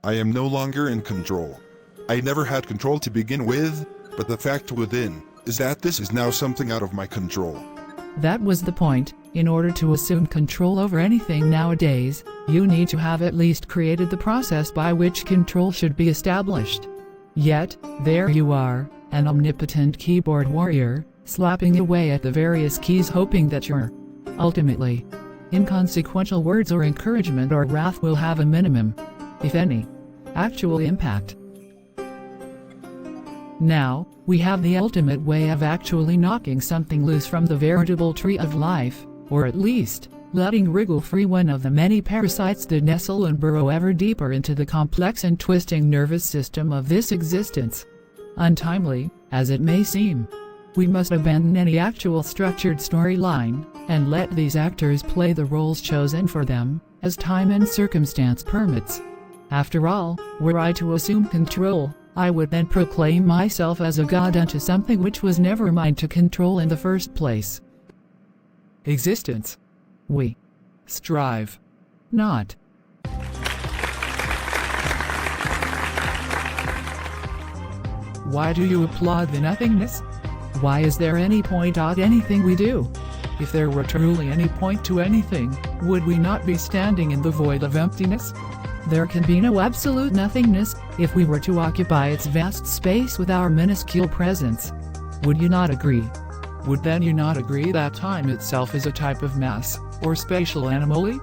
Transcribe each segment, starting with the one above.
I am no longer in control. I never had control to begin with, but the fact within is that this is now something out of my control. That was the point. In order to assume control over anything nowadays, you need to have at least created the process by which control should be established. Yet, there you are, an omnipotent keyboard warrior, slapping away at the various keys hoping that your, ultimately, inconsequential words or encouragement or wrath will have a minimum, if any, actual impact. Now, we have the ultimate way of actually knocking something loose from the veritable tree of life, or at least, letting wriggle free one of the many parasites that nestle and burrow ever deeper into the complex and twisting nervous system of this existence. Untimely, as it may seem, we must abandon any actual structured storyline, and let these actors play the roles chosen for them, as time and circumstance permits. After all, were I to assume control, I would then proclaim myself as a god unto something which was never mine to control in the first place. Existence. We strive not. Why do you applaud the nothingness? Why is there any point at anything we do? If there were truly any point to anything, would we not be standing in the void of emptiness? There can be no absolute nothingness, if we were to occupy its vast space with our minuscule presence. Would you not agree? Would then you not agree that time itself is a type of mass, or spatial anomaly?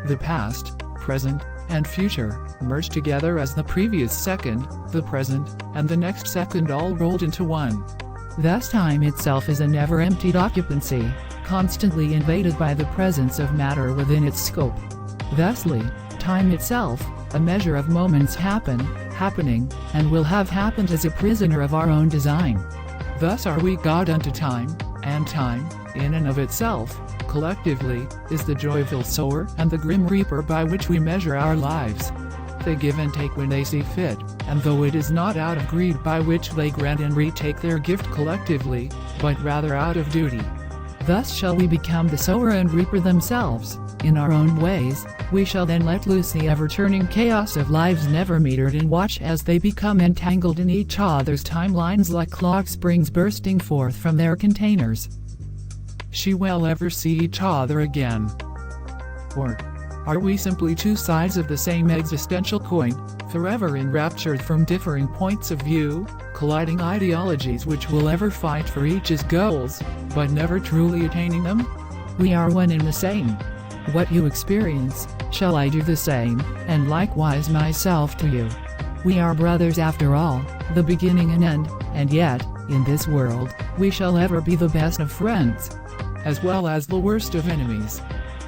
The past, present, and future merge together as the previous second, the present, and the next second all rolled into one. Thus time itself is a never-emptied occupancy, constantly invaded by the presence of matter within its scope. Thusly, time itself, a measure of moments happening, and will have happened as a prisoner of our own design. Thus are we God unto time, and time, in and of itself, collectively, is the joyful sower and the grim reaper by which we measure our lives. They give and take when they see fit, and though it is not out of greed by which they grant and retake their gift collectively, but rather out of duty. Thus shall we become the sower and reaper themselves, in our own ways. We shall then let loose the ever-turning chaos of lives never metered and watch as they become entangled in each other's timelines like clock springs bursting forth from their containers. She will ever see each other again? Or are we simply two sides of the same existential coin, forever enraptured from differing points of view, colliding ideologies which will ever fight for each's goals, but never truly attaining them? We are one and the same. What you experience, shall I do the same, and likewise myself to you. We are brothers after all, the beginning and end, and yet, in this world, we shall ever be the best of friends, as well as the worst of enemies.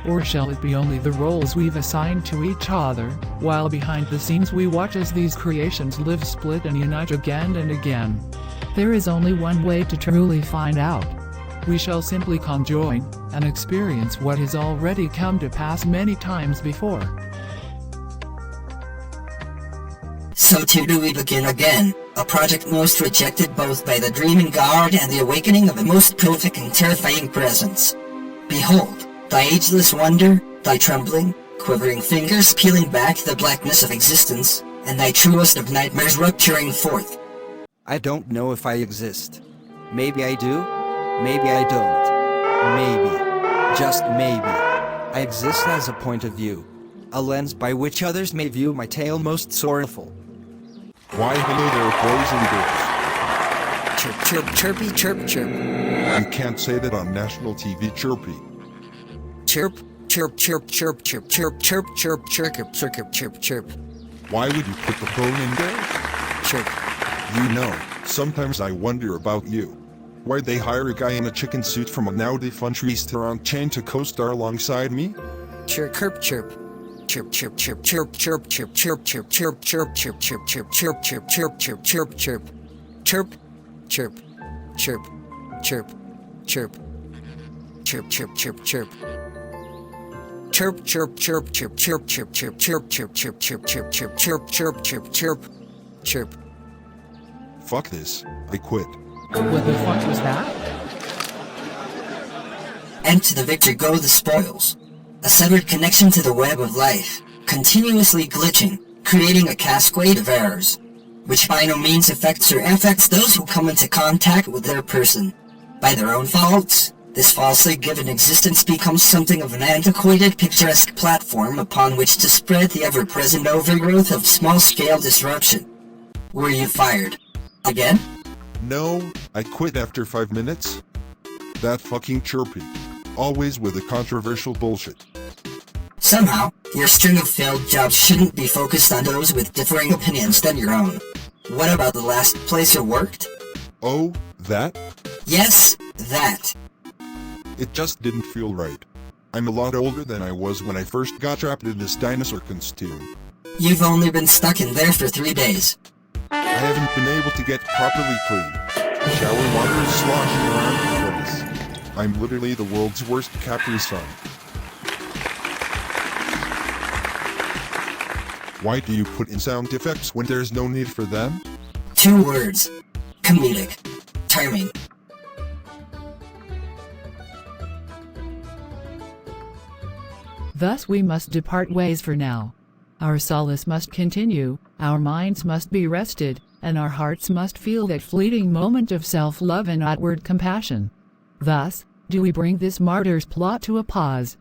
Or shall it be only the roles we've assigned to each other, while behind the scenes we watch as these creations live split and unite again and again? There is only one way to truly find out. We shall simply conjoin, and experience what has already come to pass many times before. So too do we begin again, a project most rejected both by the dreaming guard and the awakening of the most prolific and terrifying presence. Behold, thy ageless wonder, thy trembling, quivering fingers peeling back the blackness of existence, and thy truest of nightmares rupturing forth. I don't know if I exist. Maybe I do, maybe I don't. Maybe, just maybe, I exist as a point of view, a lens by which others may view my tale most sorrowful. Why hello there, boys and girls. Chirp, chirp, chirpy, chirp, chirp. You can't say that on national TV, Chirpy. Chirp, chirp, chirp, chirp, chirp, chirp, chirp, chirp, chirp, chirp, chirp, chirp. Why would you put the phone in there? Chirp. You know, sometimes I wonder about you. Why'd they hire a guy in a chicken suit from a now-defunct restaurant chain to co-star alongside me? Chirp, chirp, chirp. Chirp, chirp, chirp, chirp, chirp, chirp, chirp, chirp, chirp, chirp, chirp, chirp, chirp, chirp, chirp, chirp, chirp, chirp, chirp. Chirp, chirp, chirp, chirp, chirp. Chirp, chirp, chirp, chirp. Chirp, chirp, chirp, chirp, chirp, chirp, chirp, chirp, chirp, chirp, chirp, chirp, chirp, chirp, chirp, chirp, chirp, chirp. Fuck this. I quit. What the fuck was that? And to the victor go the spoils. A severed connection to the web of life, continuously glitching, creating a cascade of errors, which by no means affects those who come into contact with their person. By their own faults, this falsely given existence becomes something of an antiquated, picturesque platform upon which to spread the ever-present overgrowth of small-scale disruption. Were you fired? Again? No, I quit after 5 minutes. That fucking chirpy. Always with the controversial bullshit. Somehow, your string of failed jobs shouldn't be focused on those with differing opinions than your own. What about the last place you worked? Oh, that? Yes, that. It just didn't feel right. I'm a lot older than I was when I first got trapped in this dinosaur costume. You've only been stuck in there for 3 days. I haven't been able to get properly clean. Shower water is sloshing around the place. I'm literally the world's worst Capri Sun. Why do you put in sound effects when there's no need for them? 2 words. Comedic. Timing. Thus we must depart ways for now. Our solace must continue, our minds must be rested, and our hearts must feel that fleeting moment of self-love and outward compassion. Thus, do we bring this martyr's plot to a pause.